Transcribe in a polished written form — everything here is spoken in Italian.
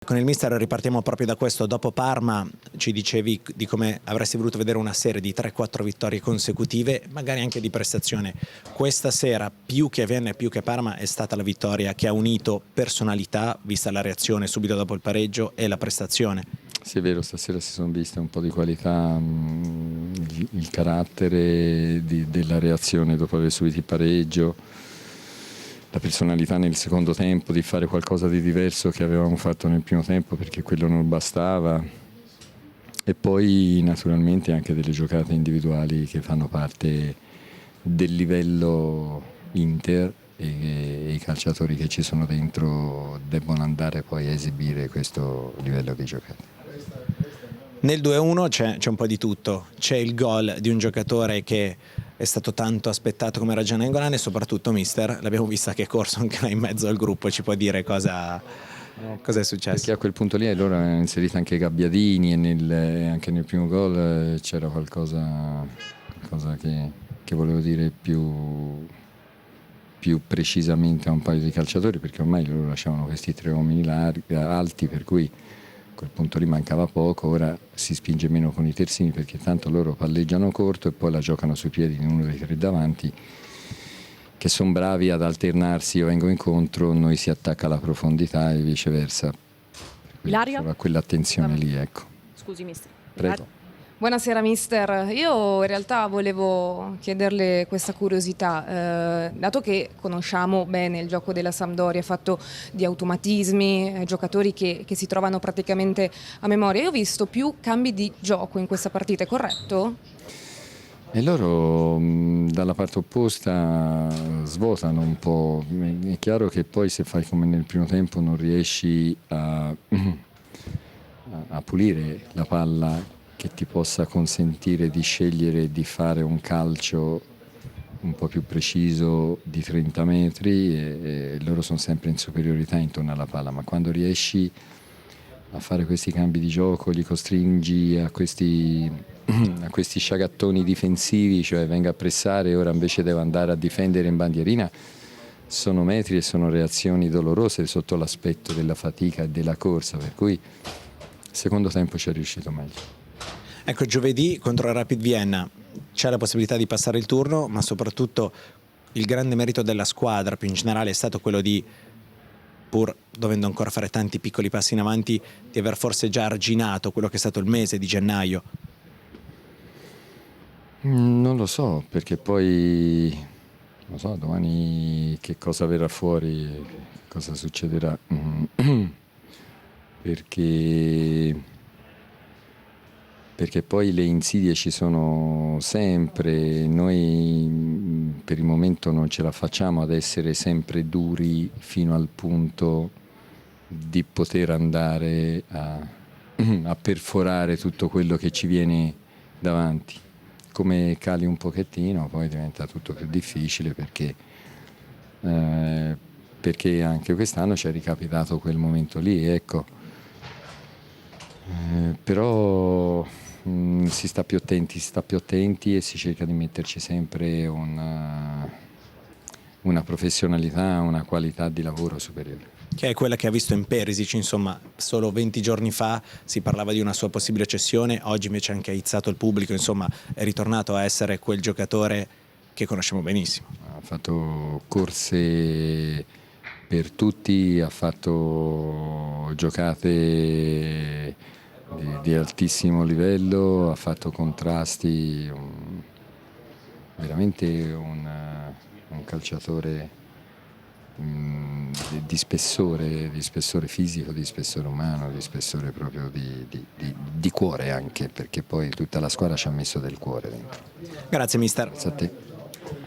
Con il mister ripartiamo proprio da questo. Dopo Parma ci dicevi di come avresti voluto vedere una serie di 3-4 vittorie consecutive, magari anche di prestazione. Questa sera, più che Vienna e più che Parma, è stata la vittoria che ha unito personalità, vista la reazione subito dopo il pareggio, e la prestazione. Sì, è vero, stasera si sono viste un po' di qualità, il carattere della reazione dopo aver subito il pareggio, la personalità nel secondo tempo di fare qualcosa di diverso che avevamo fatto nel primo tempo, perché quello non bastava, e poi naturalmente anche delle giocate individuali che fanno parte del livello Inter, e i calciatori che ci sono dentro debbono andare poi a esibire questo livello di giocate. Nel 2-1 c'è un po' di tutto. C'è il gol di un giocatore che è stato tanto aspettato come era Gian Nainggolan, e soprattutto, mister, l'abbiamo vista che è corso anche là in mezzo al gruppo, ci può dire cosa è successo? Perché a quel punto lì allora hanno inserito anche Gabbiadini, e anche nel primo gol c'era qualcosa che volevo dire più precisamente a un paio di calciatori, perché ormai loro lasciavano questi tre uomini alti, per cui a quel punto lì mancava poco. Ora si spinge meno con i terzini, perché tanto loro palleggiano corto e poi la giocano sui piedi di uno dei tre davanti, che sono bravi ad alternarsi. Io vengo incontro, noi si attacca alla profondità e viceversa. Ilaria? Quell'attenzione lì, ecco. Scusi, mister. Prego. Buonasera mister, io in realtà volevo chiederle questa curiosità, dato che conosciamo bene il gioco della Sampdoria, fatto di automatismi, giocatori che si trovano praticamente a memoria, io ho visto più cambi di gioco in questa partita, è corretto? E loro dalla parte opposta svuotano un po'. È chiaro che poi se fai come nel primo tempo non riesci a pulire la palla che ti possa consentire di scegliere di fare un calcio un po' più preciso di 30 metri, e loro sono sempre in superiorità intorno alla palla, ma quando riesci a fare questi cambi di gioco, li costringi a questi sciagattoni difensivi, cioè venga a pressare e ora invece deve andare a difendere in bandierina, sono metri e sono reazioni dolorose sotto l'aspetto della fatica e della corsa, per cui secondo tempo ci è riuscito meglio. Ecco, giovedì contro il Rapid Vienna c'è la possibilità di passare il turno, ma soprattutto il grande merito della squadra più in generale è stato quello di, pur dovendo ancora fare tanti piccoli passi in avanti, di aver forse già arginato quello che è stato il mese di gennaio. Non lo so, perché poi non so domani che cosa verrà fuori, cosa succederà, perché poi le insidie ci sono sempre. Noi per il momento non ce la facciamo ad essere sempre duri fino al punto di poter andare a perforare tutto quello che ci viene davanti. Come cali un pochettino poi diventa tutto più difficile, perché anche quest'anno ci è ricapitato quel momento lì, ecco. Però si sta più attenti e si cerca di metterci sempre una professionalità, una qualità di lavoro superiore. Che è quella che ha visto in Perisic, insomma, solo 20 giorni fa si parlava di una sua possibile cessione, oggi invece ha anche aizzato il pubblico, insomma è ritornato a essere quel giocatore che conosciamo benissimo. Ha fatto corse per tutti, ha fatto giocate di altissimo livello, ha fatto contrasti, veramente un calciatore di spessore fisico, di spessore umano, di spessore proprio di cuore anche, perché poi tutta la squadra ci ha messo del cuore dentro. Grazie mister. Grazie a te.